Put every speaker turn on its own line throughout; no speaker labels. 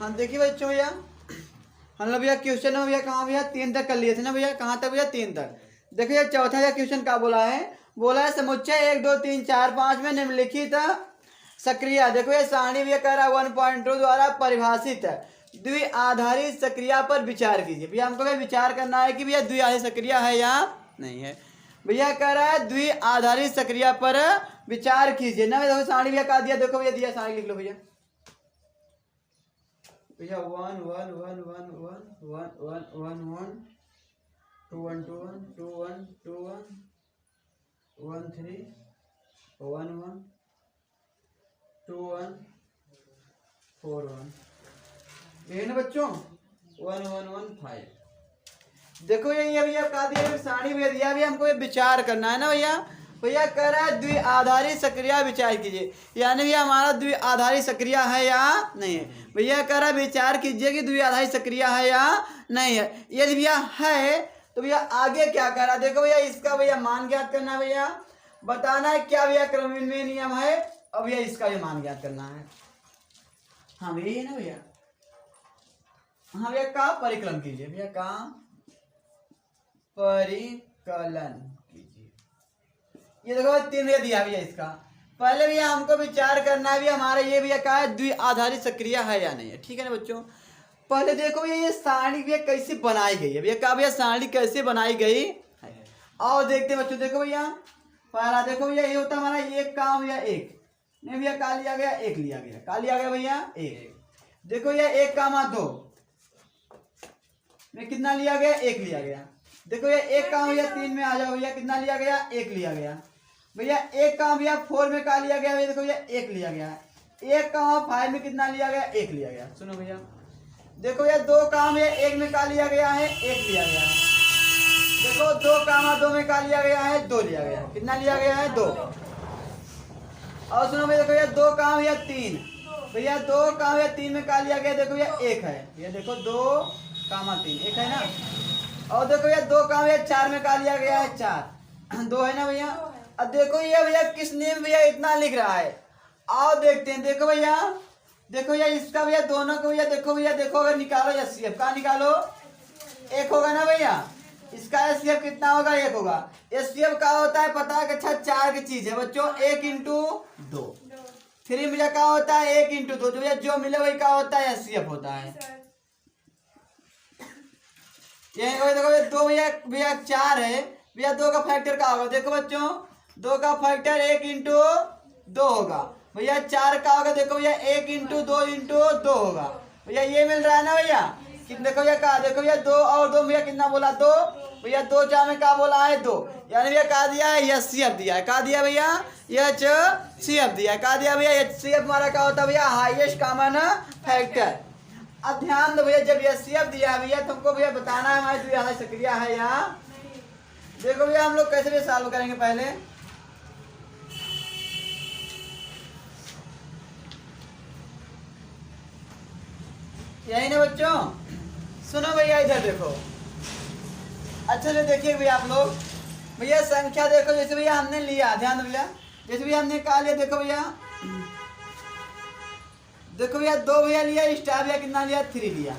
हाँ देखिए बच्चों भैया, हम लोग भैया क्वेश्चन में भैया कहाँ भैया 3 तक कर लिए थे ना भैया। कहाँ तक भैया 3 तक। देखिए चौथा भैया क्वेश्चन क्या बोला है समुच्चय 1 2 3 4 5 में निम्नलिखित सक्रिया। देखो ये सारणी भैया कह रहा है 1.2 द्वारा परिभाषित द्विआधारी सक्रिया पर विचार कीजिए। भैया हमको भैया विचार करना है कि भैया द्विआधारी सक्रिया है या नहीं है। भैया कह रहा है द्विआधारी सक्रिया पर विचार कीजिए ना। देखो सारणी भैया कहा दिया, देखो भैया दिया, सारणी लिख लो भैया। भैया 1 1 1 1 1 1 1 1 1 2 1 2 1 2 1 2 1 1 3 1 1 2 1 4 1, ये ना बच्चों 1 1 1 5। देखो ये भैया कहा दिया, सारणी भैया दिया, भी हमको ये विचार करना है ना भैया। भैया कह रहा है द्विआधारी सक्रिया विचार कीजिए, यानी भैया हमारा द्विआधारी सक्रिया है या नहीं है। भैया कह रहा है विचार कीजिए कि द्विआधारी सक्रिया है या नहीं है। यदि भैया है तो भैया आगे क्या कह रहा है, देखो भैया इसका भैया मान ज्ञात करना है भैया, बताना है क्या भैया क्रमविन्वय नियम है, और भैया इसका भी मान ज्ञात करना है। हाँ भैया ये ना भैया, हाँ भैया का परिकलन कीजिए, भैया का परिकलन कीजिए। ये देखो 3 भैया दिया भैया इसका। पहले भैया हमको विचार करना है भैया हमारा ये भैया कहा है द्विआधारी सक्रिया है या नहीं है। ठीक है ना बच्चों। पहले देखो भैया ये सारणी भैया कैसे बनाई गई है, भैया कहा भैया सारणी कैसे बनाई गई है, और देखते हैं बच्चों। देखो भैया पहला देखो भैया ये होता हमारा एक काम भैया एक, नहीं भैया का लिया गया एक लिया गया, का लिया गया भैया एक। देखो भैया एक कामा 2 में कितना लिया गया एक लिया गया। देखो भैया एक काम भैया 3 में आ जाओ भैया, कितना लिया गया एक लिया गया भैया। एक काम भैया 4 में का लिया गया भैया, देखो भैया एक लिया गया। एक काम 5 में कितना लिया गया एक लिया गया। सुनो भैया देखो भैया 2 काम भैया 1 में का लिया गया है एक लिया गया है। देखो 2 कामा 2 में का लिया गया है 2 लिया गया, कितना लिया गया है 2। और सुनो भैया देखो भैया 2 काम भैया 3 भैया 2 काम भैया 3 में का लिया गया, देखो भैया 1 है भैया, देखो 2 कामा 3 1 है ना। और देखो भैया 2 काम भैया 4 में का लिया गया है 4 2 है ना भैया। अब देखो ये भैया किस नियम भैया इतना लिख रहा है, आओ देखते हैं। देखो भैया देखो भैया इसका भैया दोनों को भैया देखो अगर निकालो एचसीएफ का निकालो 1 होगा ना भैया, इसका एचसीएफ कितना होगा 1 होगा। एचसीएफ का होता है पता है कि अच्छा 4 की चीज है बच्चों, 1 इंटू 2। 3 भैया का होता है 1 इंटू 2, तो भैया जो मिले वही का होता है एचसीएफ होता है। ये देखो भैया 2 भैया 4 है भैया, 2 का फैक्टर का होगा। देखो बच्चों 2 का फैक्टर 1 इंटू 2 होगा भैया। 4 का होगा देखो भैया 1 इंटू 2 इंटू 2 होगा भैया, ये मिल रहा है ना भैया। देखो भैया कहा, देखो भैया 2 और 2 भैया कितना बोला 2 भैया, 2 4 में क्या बोला है 2, यानी भैया कहा दिया है एचसीएफ दिया है, कहा दिया भैया एचसीएफ दिया है, कहा दिया भैया एचसीएफ हमारा क्या होता है भैया हाईएस्ट कॉमन फैक्टर। अब ध्यान दो भैया जब एचसीएफ दिया है भैया तुमको भैया बताना है हमारी द्विआधारी सक्रिया है या। देखो भैया हम लोग कैसे भी सॉल्व करेंगे पहले। यही ना बच्चों, सुनो भैया इधर देखो अच्छे से देखिए भैया आप लोग। भैया संख्या देखो जैसे भैया हमने लिया, ध्यान दो भैया, जैसे भैया हमने कहा लिया, देखो भैया 2 भैया लिया, स्टार भैया कितना लिया 3 लिया।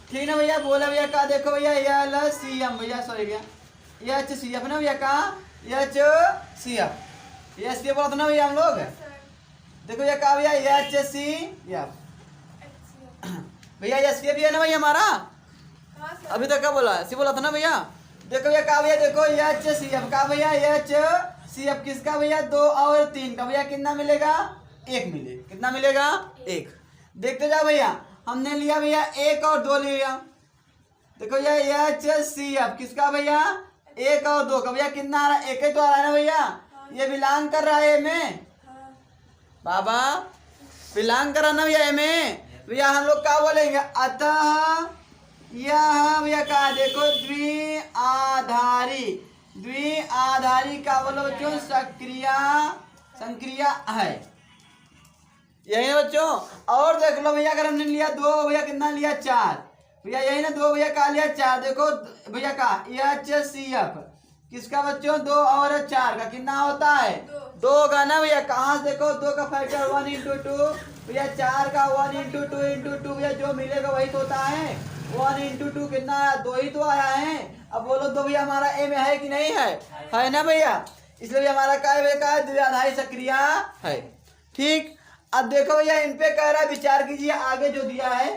ठीक ना भैया, बोला भैया का देखो भैया एलसीएम भैया सॉरी भैया एचसीएफ ना भैया का एचसीएफ बोला था ना भैया हम लोग। देखो भैया कहा भैया एचसीएफ भैया एचसीएफ भी है ना भैया हमारा, अभी तक क्या बोला सी बोला था ना भैया। देखो भैया कहा भैया देखो एचसीएफ का भैया एचसीएफ किसका भैया 2 और 3 का भैया कितना मिलेगा 1 मिले, कितना मिलेगा 1। देखते जाओ भैया हमने लिया भैया 1 और 2 लिया। देखो भैया एचसीएफ किसका भैया 1 और 2 का भैया कितना आ रहा है 1 ही तो आ रहा है ना भैया, ये बिलोंग कर रहा है में बाबा, बिलोंग कर रहा ना भैया में भैया। हम लोग क्या बोलेंगे अतः यह भैया कहा देखो द्विआधारी का बोलो बच्चों सक्रिया है, यही ना बच्चों। और देख लो भैया अगर हमने लिया 2 भैया कितना लिया 4 भैया, यही ना 2 भैया का लिया 4। देखो भैया का एचसीएफ किसका बच्चों 2 और 4 का कितना होता है 2 होगा ना भैया। कहाँ से देखो 2 का फैक्टर 1 इंटू 2 भैया 4 का 1 इंटू टू भैया जो मिलेगा वही तो होता है। 1 इंटू 2 कितना आया, 2 ही तो आया है। अब बोलो तो भैया हमारा ए में है कि नहीं है ना भैया। इसलिए भैया हमारा का द्विआधारी सक्रिया है। ठीक, अब देखो भैया इन पे कह रहा है विचार कीजिए आगे जो दिया है।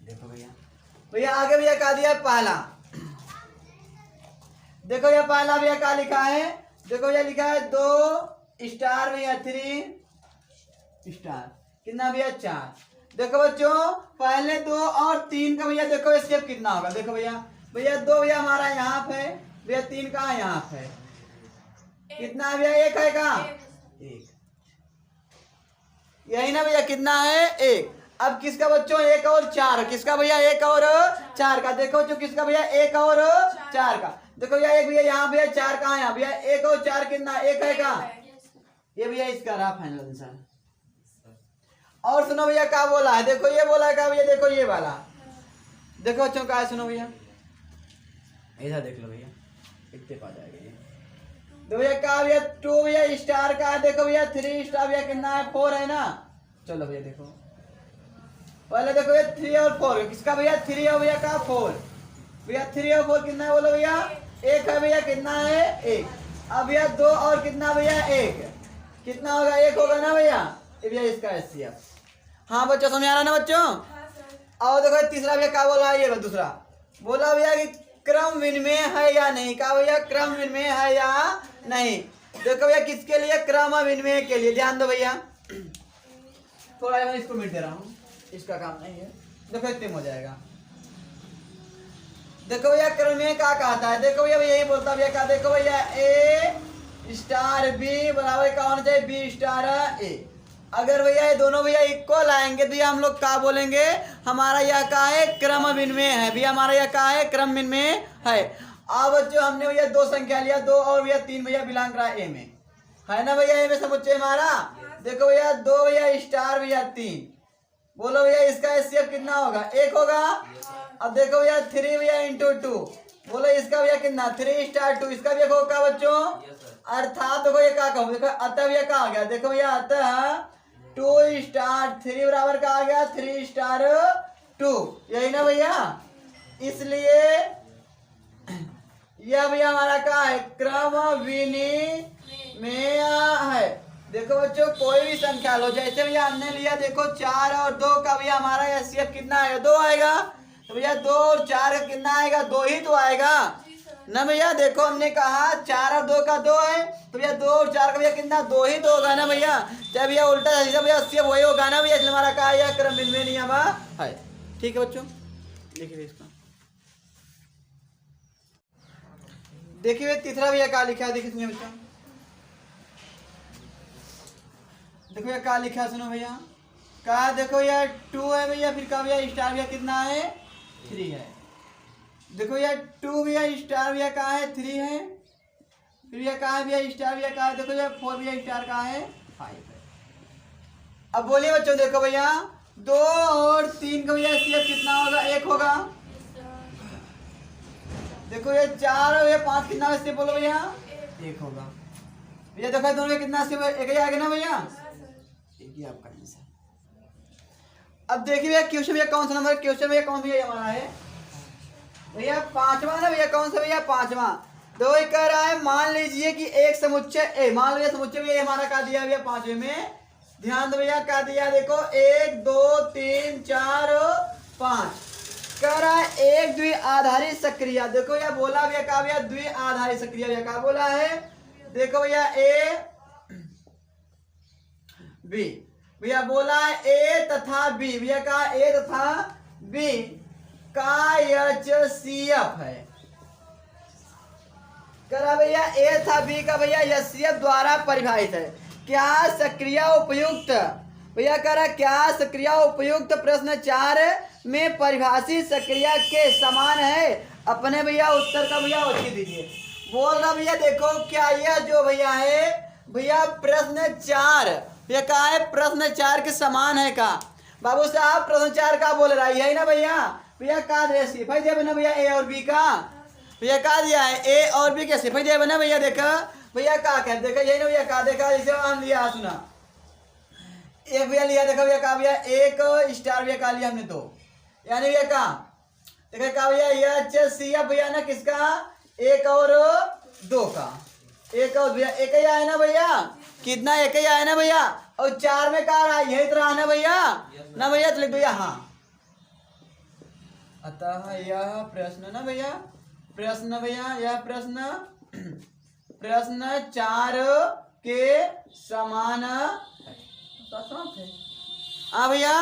देखो भैया आगे भैया क्या दिया है, पहला देखो भैया पहला भैया क्या लिखा है, देखो भैया लिखा है 2 स्टार भैया 3 स्टार कितना भैया 4। देखो बच्चों पहले 2 और 3 का भैया देखो स्टेप कितना होगा। देखो भैया 2 भैया हमारा यहाँ पे भैया 3 कहाँ यहाँ पे कितना भैया 1 है का 1 यही ना भैया कितना है 1। अब किसका बच्चों 1 और 4 किसका भैया 1 और 4 का। देखो बच्चों किसका भैया 1 और 4 का। देखो भैया 1 भैया यहाँ भैया 4 कहाँ यहाँ भैया 1 और 4 कितना 1 है का। ये भैया इसका रहा फाइनल आंसर। और सुनो भैया क्या बोला है, देखो ये बोला है क्या भैया, देखो ये वाला देखो बच्चों क्या है, सुनो भैया इधर देख लो भैया इतने पा जाएगा ये। तो भैया क्या भैया 2 भैया स्टार का है। देखो भैया 3 स्टार भैया कितना है 4 है ना। चलो भैया देखो पहले देखो भैया 3 और 4 किसका भैया 3 है भैया का 4 भैया 3 और 4 कितना है बोलो भैया 1 है भैया कितना है 1। अब भैया 2 और कितना भैया 1 कितना होगा 1 होगा ना भैया। ये भैया इसका एचसीएफ। हाँ बच्चों समझ आ रहा ना बच्चों। और देखो तीसरा भैया क्या बोला है, ये दूसरा बोला भैया कि क्रम विनिमय है या नहीं। कहा भैया क्रम विनिमय है या नहीं। देखो भैया किसके लिए, क्रम विनिमय के लिए। ध्यान दो भैया थोड़ा मैं इसको मिट दे रहा हूँ, इसका काम नहीं है। देखो इतने हो जाएगा। देखो भैया क्रम में क्या कहता है, देखो भैया यही बोलता भैया क्या, देखो भैया ए स्टार बी बराबर क्या होना चाहिए बी स्टार ए। अगर भैया ये दोनों भैया इक्वल आएंगे तो ये हम लोग क्या बोलेंगे, हमारा यह क्या है क्रम विनिमय है भैया, हमारा यह क्या है क्रम विनिमय है। अब जो हमने भैया 2 संख्या लिया 2 और भैया 3 भैया बिलोंग करा ए में है ना भैया। ए में समुच्चय हमारा देखो भैया 2 भैया स्टार भैया 3 बोलो भैया इसका एचसीएफ कितना होगा 1 होगा। अब देखो भैया 3 भैया इंटू 2 बोलो इसका भैया कितना 3 स्टार 2 इसका भैया होगा बच्चों। अर्थात देखो ये क्या कहो, देखो अतः भैया क्या आ गया, देखो भैया अतः 2 स्टार 3 बराबर का आ गया 3 स्टार 2 यही ना भैया। इसलिए यह भैया हमारा क्या है क्रम विनिमय है। देखो बच्चों कोई भी संख्या लो, जैसे भैया हमने लिया देखो 4 और 2 का भैया हमारा एचसीएफ कितना आएगा 2 आएगा। तो भैया 2 और 4 का कितना आएगा 2 ही तो आएगा ना भैया। देखो हमने कहा 4 और 2 का 2 है तो भैया 2 और 4 का भैया कितना 2 ही तो होगा ना भैया। चाहे भैया उल्टा सीधा भैया एचसीएफ वही होगा ना भैया। इसलिए हमारा कहा यह क्रम विनिमय नियम है। ठीक है बच्चों लिखिए इसका। देखिए तीसरा भैया क्या लिखा है, देखिए बच्चों देखो भैया क्या लिखा है सुनो भैया। कहा देखो यार 2 है भैया, फिर कहा भैया स्टार भैया कितना है 3 है। देखो यार 2 भैया स्टार भैया कहाँ है 3 है, फिर भैया कहाँ है भैया स्टार भैया कहाँ है, देखो यार 4 भैया स्टार कहाँ है 5 है। अब बोलिए बच्चों देखो भैया 2 और 3 का भैया एचसीएफ कितना होगा 1 होगा। देखो ये 4 और ये 5 कितना एचसीएफ बोलो भैया 1 होगा भैया। देखो दोनों में कितना एचसीएफ 1 ही आ गया ना भैया, एक ही आपका आंसर। अब देखिए भैया क्वेश्चन भैया कौन सा नंबर, क्वेश्चन भैया कौन भैया हमारा है भैया 5वां ना भैया। कौन सा भैया 5वां। तो ये कह रहा है मान लीजिए कि एक समुच्चय ए, मान लीजिए समुच्चय भैया हमारा क्या दिया भैया 5वें में। ध्यान दो भैया क्या दिया देखो 1 2 3 4 5 कह रहा है एक द्विआधारी सक्रिया। देखो यह बोला भैया क्या भैया द्विआधारी सक्रिया भैया क्या बोला है। देखो भैया ए बी भैया बोला है ए तथा बी भैया का ए तथा बी का एचसीएफ है। करा भैया ए तथा बी का भैया एचसीएफ द्वारा परिभाषित है। क्या सक्रिया उपयुक्त भैया कह रहा क्या सक्रिया उपयुक्त प्रश्न 4 में परिभाषित सक्रिया के समान है। अपने भैया उत्तर का भैया उत्तर दीजिए। बोल रहा भैया देखो क्या यह जो भैया है भैया प्रश्न 4 भैया कहा है प्रश्न 4 के समान है का। बाबू साहब प्रश्न 4 का बोल रहा है ना भैया। भैया का सिफाई दिया ना भैया ए और बी का भैया का दिया है ए और बी के सिफाई दिया ना भैया। देखा भैया का कहते देखा यही ना भैया का देखा जैसे मान लिया सुना एक भैया लिया, देखो भैया कहा भैया एक स्टार भैया कहा लिया हमने दो, यानी भैया कहा देखो कहा भैया HCF भैया ना किसका, एक और दो का, एक और भैया एक ही आया ना भैया, कितना एक ही आया ना भैया, और चार में कहा रहा यही तरह आना भैया ना भैया, तो लिख भैया हाँ। अतः यह प्रश्न ना भैया, प्रश्न भैया यह प्रश्न प्रश्न चार के समान है। हाँ भैया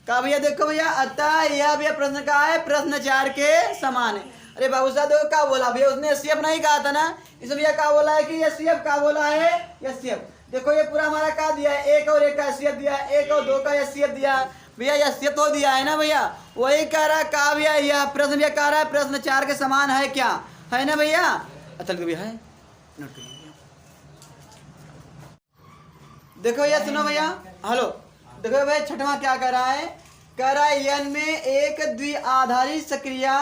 कहा भैया देखो भैया, अतः यह भैया प्रश्न का है, प्रश्न चार के समान है। अरे बाबू साहब देखो क्या बोला भैया, उसने HCF नहीं कहा था ना, इसमें भैया क्या बोला है कि HCF क्या बोला है, HCF। देखो ये पूरा हमारा क्या दिया है, एक और एक का HCF दिया है, एक और दो का HCF दिया है भैया, HCF तो दिया है ना भैया, वही कह रहा है कहा भैया यह प्रश्न भैया कह रहा है प्रश्न चार के समान है क्या, है ना भैया। अच्छा भैया है, देखो भैया सुनो भैया, हेलो देखो भाई छठवां क्या कर रहा है, कह रहा है n में एक द्विआधारी सक्रिया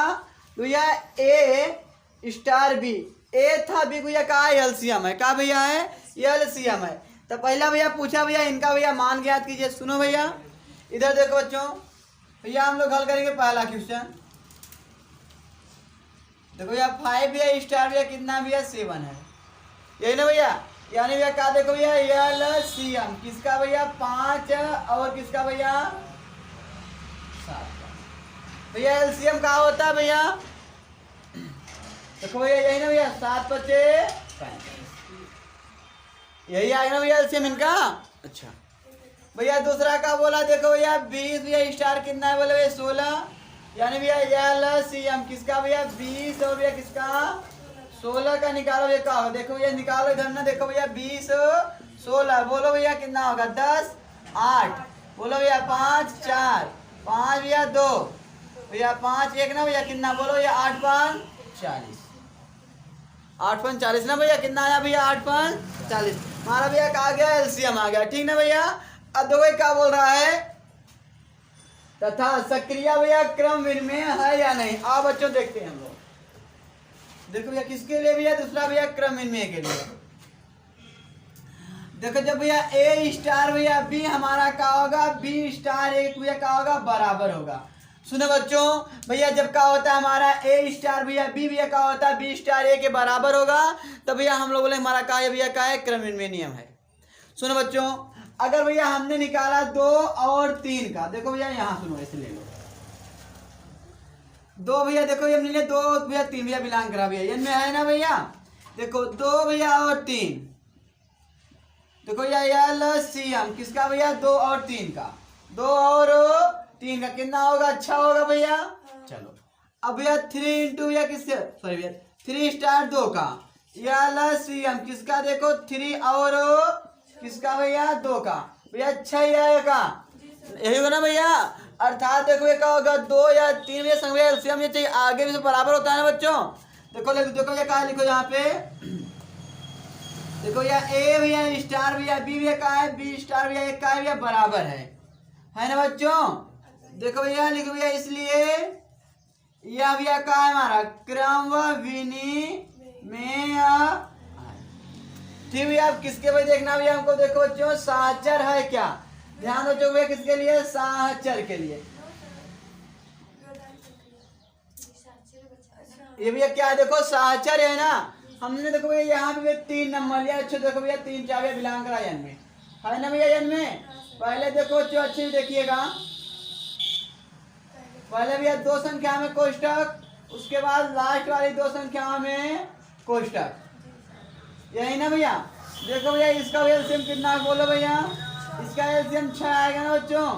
भैया A स्टार B, A था B भैया का LCM है, का भैया है LCM है। तो पहला भैया पूछा भैया इनका भैया मान ज्ञात कीजिए। सुनो भैया इधर देखो बच्चों, भैया हम लोग हल करेंगे पहला क्वेश्चन। देखो भैया 5 भैया स्टार भैया कितना भैया 7 है, यही ना भैया, यानी भैया क्या देखो भैया LCM किसका भैया 5 और किसका भैया 7 भैया, LCM कहा होता है भैया, देखो भैया यही ना भैया 7 × 5 यही आएगा ना भैया LCM इनका। अच्छा भैया दूसरा का बोला देखो भैया 20 भैया स्टार कितना है बोले भैया 16, यानी भैया LCM किसका भैया 20 और भैया किसका 16 का निकालो भैया, क्या हो देखो भैया निकालो इधर ना, देखो भैया 20 16 बोलो भैया कितना होगा 10 8, बोलो भैया 5 4 5 भैया 2 भैया 5 1 ना भैया कितना बोलो भैया 8 5 40, 8 5 40 ना भैया, कितना आया भैया 8 5 40, हमारा भैया कहा गया LCM आ गया, ठीक ना भैया। अब देखो क्या बोल रहा है, तथा सक्रिया भैया क्रम विनिमय है या नहीं। आओ बच्चों देखते हैं हम लोग, देखो भैया किसके लिए भैया, दूसरा भैया क्रम विनिमय के लिए। देखो जब भैया A स्टार भैया B हमारा क्या होगा, B स्टार एक भैया क्या होगा बराबर होगा। सुनो बच्चों भैया जब क्या होता है हमारा A स्टार भैया B भैया क्या होता है B स्टार A के बराबर होगा, तो भैया हम लोग बोले हमारा क्या है भैया क्या है क्रम विनिमय नियम है। सुनो बच्चों अगर भैया हमने निकाला 2 और 3 का, देखो भैया यहाँ सुनो ऐसे ले लो, 2 भैया देखो ये मिले 2 भैया 3 भैया बिलोंग करा भैया इनमें है ना भैया, देखो 2 भैया और 3, देखो भैया LCM किसका भैया 2 और 3 का, 2 और 3 का कितना होगा, अच्छा होगा भैया। चलो अब भैया 3 × भैया किसके सॉरी भैया 3 स्टार 2 का, LCM किसका देखो 3 और किसका भैया 2 का, भैया अच्छा ही आएगा यही होगा ना भैया, अर्थात देखो ये क्या होगा 2 या 3 भैया संग भैया LCM ये चाहिए आगे भी बराबर होता है ना बच्चों। देखो देखो ये कहा लिखो यहाँ पे, देखो या A भैया स्टार भैया B भैया का है B स्टार भैया एक का है भैया बराबर है ना बच्चों। देखो भैया लिखो भैया इसलिए यह भैया का है हमारा क्रम विनिमय, ठीक भैया। अब किसके भाई देखना भैया हमको, देखो बच्चों सहचर है क्या, ध्यान दो भैया किसके लिए सहचर के लिए, ये भैया क्या है देखो सहचर है ना, हमने देखो भैया यहाँ पे 3 नंबर लिया, अच्छा देखो भैया 3 4 भैया बिलोंग करा n में है ना भैया n में। पहले देखो जो अच्छे देखिएगा, पहले भैया 2 संख्या में कोष्टक, उसके बाद लास्ट वाली 2 संख्या में कोष्टक, यही ना भैया। देखो भैया इसका LCM कितना है बोलो भैया, इसका LCM 6 आएगा ना बच्चों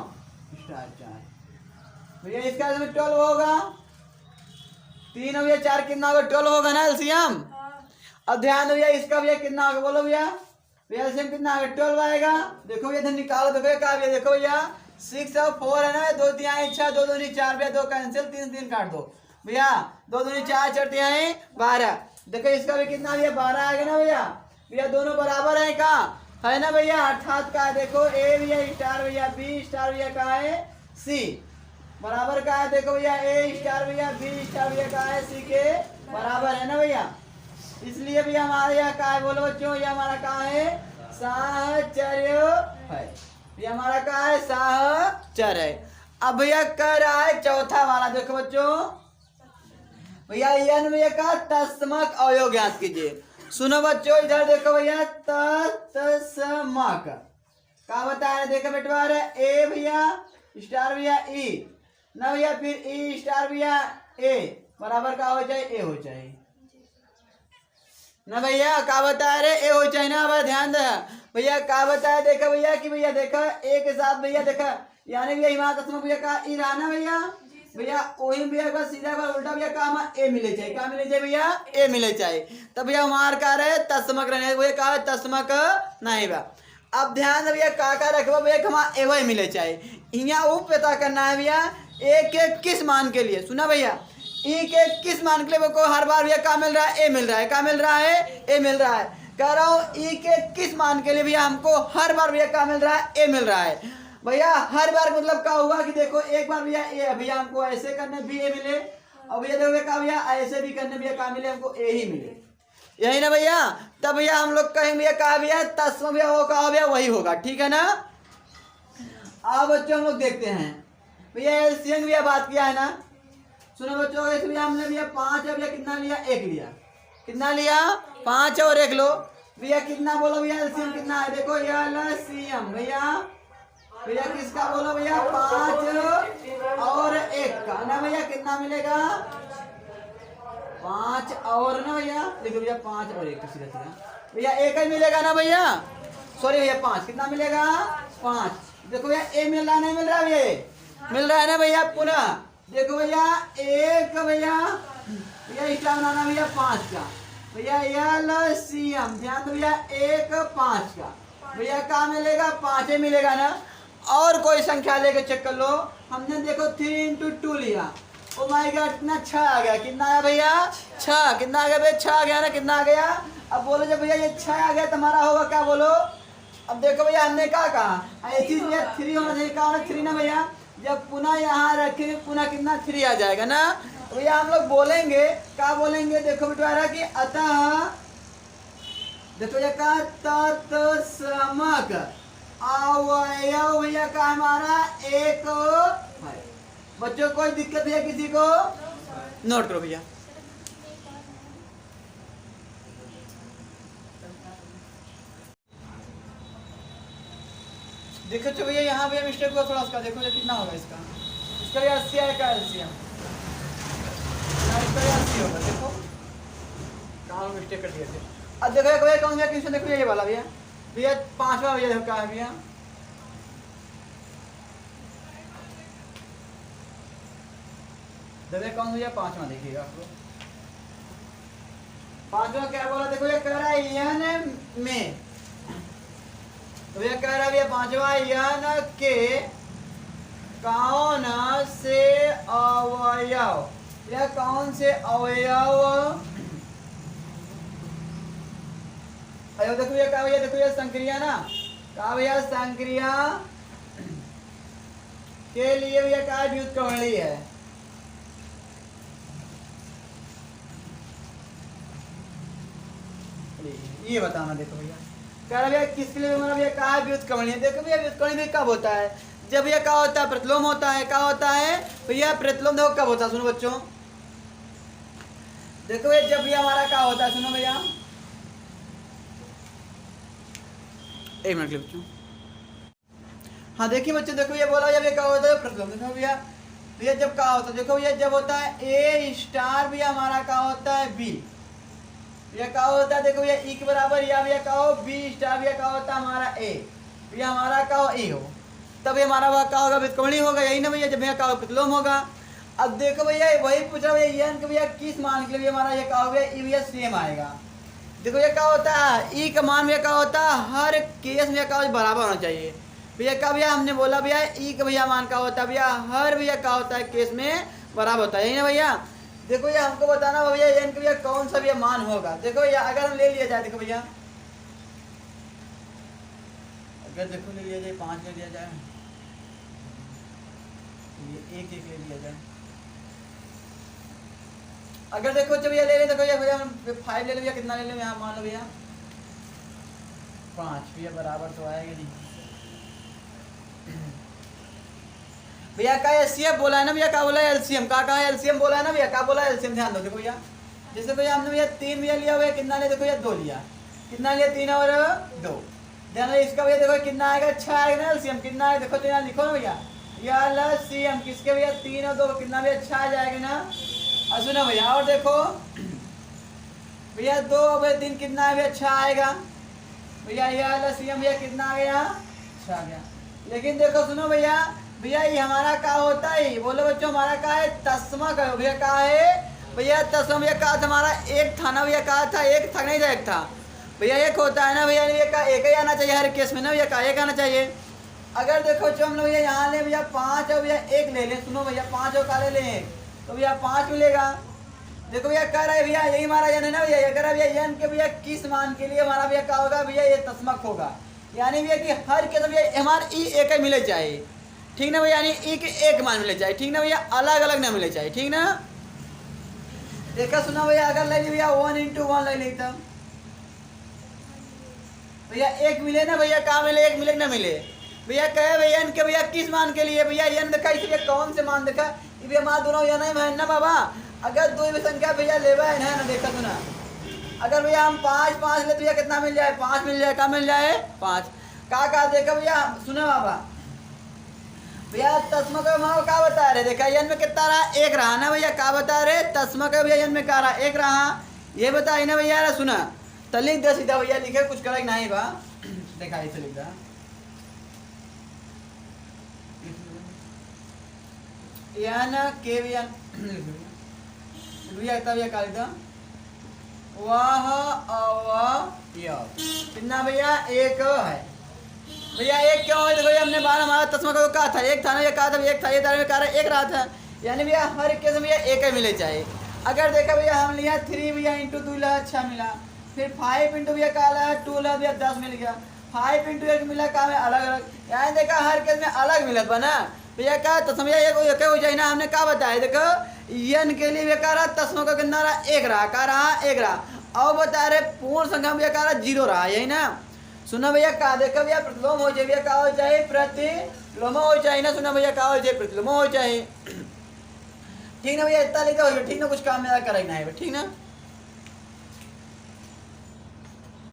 स्टार 4 भैया, इसका LCM 12 होगा, 3 और भैया 4 कितना होगा 12 होगा ना LCM। अब ध्यान दो भैया इसका भैया कितना होगा बोलो भैया, LCM कितना होगा 12 आएगा। देखो भैया इधर निकालो, देखो क्या भैया देखो भैया 6 और 4 है ना, 2 3 6 2 2 4 भैया 2 कैंसिल 3 3 काट दो भैया, 2 2 4 4 3 12, देखो इसका भी कितना भैया 12 आएगा ना भैया, भैया दोनों बराबर है का है ना भैया, अर्थात का देखो A भैया स्टार भैया B स्टार भैया का है C बराबर का है, देखो भैया A स्टार भैया B स्टार भैया का है C के बराबर है ना भैया, इसलिए भैया हमारे यहाँ का है बोलो बच्चों, ये हमारा कहाँ है साहचर्य है। ये हमारा क्या है, सहचर है। अब भैया कह रहा है चौथा वाला, देखो बच्चों भैया यन भैया का तस्मक अवयव ज्ञात कीजिए। सुनो बच्चों इधर देखो भैया, तस्मक क्या बताया, देखो बेटवा ए भैया स्टार भैया ई ना भैया, फिर ई स्टार भैया ए बराबर का हो जाए, ए हो जाए ना भैया। क्या बताया रे, ए हो जाए ना। अब ध्यान दे भैया, क्या बताया देखा भैया कि भैया देखा ए के साथ भैया देखा, यानी भैया हिमालय तस्मक भैया का ई रहा ना भैया, भैया वही भैया का सीधा का उल्टा भैया का ए मिले चाहिए, क्या मिले चाहिए भैया, ए मिले चाहिए। तब भैया हमार का रहे तस्मक रहने भैया का तस्मक नहीं बा। अब ध्यान दे भैया का रखबो भैया हमा ए वही मिले चाहिए। यहाँ वो पता करना है भैया ए के किस मान के लिए, सुना भैया ई के किस मान के लिए को हर बार भैया क्या मिल रहा है, ए मिल रहा है, क्या मिल रहा है, ए मिल रहा है। कह रहा हूँ ई के किस मान के लिए भैया हमको हर बार भैया क्या मिल रहा है, ए मिल रहा है। भैया हर बार मतलब क्या हुआ कि देखो एक बार भैया ए भैया हमको ऐसे करने भी ए मिले, और भैया देखो क्या भैया ऐसे भी करने भैया क्या मिले, हमको ए ही मिले, यही ना भैया। तब भैया हम लोग कहेंगे भैया कहा भैया तस्म भैया वो कहा भैया वही होगा, ठीक है ना। अब बच्चों हम लोग देखते हैं भैया एलसीएम भैया बात किया है ना। सुनो बच्चों ऐसे भैया हमने भैया 5 है भैया कितना लिया, 1 लिया, कितना लिया 5 और 1 लो भैया, कितना बोलो भैया एलसीएम कितना है, देखो एलसीएम भैया भैया किसका बोलो भैया 5 और 1 का ना भैया, कितना मिलेगा 5 और ना भैया, देखो भैया 5 और 1 सीधा सीधा भैया 1 ही मिलेगा ना भैया, सॉरी भैया 5 कितना मिलेगा 5। देखो भैया ए मिल रहा नहीं मिल रहा, ये मिल रहा है ना भैया। पुनः देखो भैया 1 भैया भैया इसका बनाना भैया 5 का भैया एलसीएम, ध्यान दो भैया 1 5 का भैया क्या मिलेगा 5 ही मिलेगा ना। और कोई संख्या लेके चेक कर लो, हमने देखो 3 into 2 लिया, ओ माय गॉड कितना 6 आ गया, कितना आया भैया 6, कितना आ गया भैया 6 आ गया ना, कितना आ गया। अब बोलो जब भैया ये 6 आ गया तुम्हारा होगा क्या बोलो। अब देखो भैया हमने क्या कहा ऐसी भैया 3 होना चाहिए, क्या होना 3 ना भैया। जब पुनः यहाँ रखेंगे पुनः कितना 3 आ जाएगा ना, तो भैया हम लोग बोलेंगे क्या बोलेंगे, देखो बेटा कि अतः देखो भैया का तत्समक अवयव भैया का हमारा 1 है। बच्चों कोई दिक्कत है किसी को, नोट करो भैया। देखो तो भैया यहाँ भैया मिस्टेक हुआ थोड़ा सा, देखो ये कितना होगा इसका, इसका भैया 80 आएगा एलसीएम, इसका 80 होगा, देखो कहाँ मिस्टेक कर दिए थे। अब देखो भैया कौन भैया क्वेश्चन, देखो ये वाला भैया भैया 5वां भैया देखो क्या है भैया, देखो कौन भैया 5वां देखिएगा आपको, 5वां क्या बोला, देखो ये कह रहा है यन में, तो भैया कह रहा है भैया 5वां यन के कौन से अवयव, या कौन से अवयव, अयो देखो भैया क्या भैया, देखो ये संक्रिया ना, कहा भैया संक्रिया के लिए भैया क्या व्युत्क्रमणीय है। ये बताना, देखो भैया कह रहा भैया किसके लिए हमारा भैया कहा व्युत्क्रमणीय है। देखो भैया व्युत्क्रमणीय कब होता है, जब भैया क्या होता है प्रतिलोम होता है, क्या होता है भैया प्रतिलोम, देखो कब होता है सुनो बच्चों, देखो भैया जब भैया हमारा क्या होता है, सुनो भैया 1 मिनट के लिए बच्चों, हाँ देखिए बच्चों देखो ये बोला जब ये क्या होता है प्रतिलोम, देखो भैया भैया जब क्या होता है, देखो भैया जब होता है ए स्टार भैया हमारा क्या होता है बी, भैया क्या होता है देखो भैया ई के बराबर, या भैया क्या हो बी स्टार भैया क्या होता है हमारा ए, भैया हमारा क्या हो ए हो, तब ये हमारा वह क्या होगा व्युत्क्रमणीय होगा, यही ना भैया जब भैया क्या हो प्रतिलोम होगा। अब देखो भैया वही पूछ रहा भैया यन के भैया किस मान के लिए हमारा ये क्या हो गया ई भैया सेम आएगा। देखो ये क्या होता है ई का मान भैया क्या होता है हर केस में क्या बराबर होना चाहिए, भैया क्या भैया हमने बोला भैया ई का भैया मान क्या होता है भैया हर भैया क्या होता है केस में बराबर होता है, यही ना भैया। देखो भैया हमको बताना भैया एन का भैया कौन सा भैया मान होगा। देखो भैया अगर हम ले लिया जाए, देखो भैया अगर देखो ले लिया जाए 5 ले लिया जाए, ये 1 ले लिया जाए, अगर देखो जब भैया ले लें, देखो भैया हम 5 ले लें भैया, कितना ले लें यहाँ मान लो भैया 5 भैया बराबर तो आएगा नहीं, भैया का एचसीएफ बोला है ना भैया, क्या बोला है एलसीएम, का एलसीएम बोला है ना भैया, क्या बोला है एलसीएम, ध्यान दो। देखो भैया जैसे भैया हमने भैया 3 भैया लिया हुआ, कितना लिया, देखो भैया 2 लिया, कितना लिया 3 और 2, ध्यान दो इसका भैया देखो कितना आएगा, 6 आएगा ना एलसीएम, कितना है देखो तो यहाँ लिखो ना भैया, या एलसीएम किसके भैया 3 और 2 कितना भैया 6 आ जाएगा ना। और सुनो भैया और देखो भैया 2 और 3 कितना है भैया 6 आएगा भैया, या एलसीएम भैया कितना आ गया 6 आ गया। लेकिन देखो सुनो भैया, भैया ये हमारा का होता है, बोलो बच्चों हमारा का है तस्मा का भैया, का है भैया तस्मा भैया, का हमारा एक था ना भैया, का था एक था नहीं था, एक था भैया, एक होता है ना भैया, ये का एक ही आना चाहिए हर केस में ना भैया, का एक आना चाहिए। अगर देखो जो हम लोग भैया यहाँ ले भैया 5 और भैया 1 ले लें, सुनो भैया 5 और का ले लें तो भैया 5 मिलेगा। देखो भैया कह रहा है भैया यही हमारा यन है ना भैया, अगर भैया यन के भैया किस मान के लिए हमारा भैया क्या होगा भैया, ये तस्मक होगा, यानी भैया कि हर केस भैया हमारे ई एक ही मिले चाहिए, ठीक ना भैया, यानी ई के एक मान मिले चाहिए, ठीक ना भैया, अलग अलग ना मिले चाहिए, ठीक ना। देखा सुना भैया, अगर ले ली भैया 1 into 1 ले ली तब भैया 1 मिले ना भैया, कहाँ मिले 1 मिले ना मिले भैया, कहे भैया इनके भैया किस मान के लिए भैया, यन देखा इसलिए कौन से मान देखा, ये भैया हमारा दोनों यन है ना बाबा। अगर 2 में संख्या भैया लेवा है ना देखा सुना, अगर भैया हम 5 ले तो भैया कितना मिल जाए 5 मिल जाए, क्या मिल जाए 5, का देखा भैया सुना बाबा भैया तस्मा का वहाँ क्या बता रहे, देखा यन में कितना रहा 1 रहा ना भैया, क्या बता रहे तस्मा का भैया यन में क्या रहा 1 रहा, ये बताइए ना भैया, सुना तो लिख दे सीधा भैया, लिखे कुछ करेक्ट नहीं बा, देखा ऐसे लिख दा यन के भैया भैया इतना भैया का लिख दा वाह कितना भैया 1 है भैया, 1 क्यों है देखो हमने बार हमारा तस्मा का कहा था 1 था ना, ये कहा था 1 था, ये तारे में कहा 1 रहा था, यानी भैया हर केस में भैया 1 ही मिले चाहिए। अगर देखा भैया हम लिया 3 भैया इंटू 2 ला 6 मिला, फिर 5 इंटू भैया का ला 2 ला भैया 10 मिल गया, 5 इंटू 1 मिला का में अलग अलग, यानी देखा हर केस में अलग मिलत बना भैया, का तस्मा भैया एक हो जाए ना, हमने क्या बताया देखो यन के लिए भैया कह रहा तस्मा का कितना रहा 1 रहा, का रहा 1 रहा, और बता रहे पूर्ण संख्या भैया कह रहा 0 रहा, यही ना। सुना भैया का देखा भैया प्रतिलोम हो जाए भैया, का हो जाए प्रतिलोम हो जाए ना, सुना भैया का हो जाए प्रतिलोम हो जाए, ठीक ना भैया, इतना लिखा हो ठीक ना, कुछ काम मेरा करेगा ना है ठीक ना।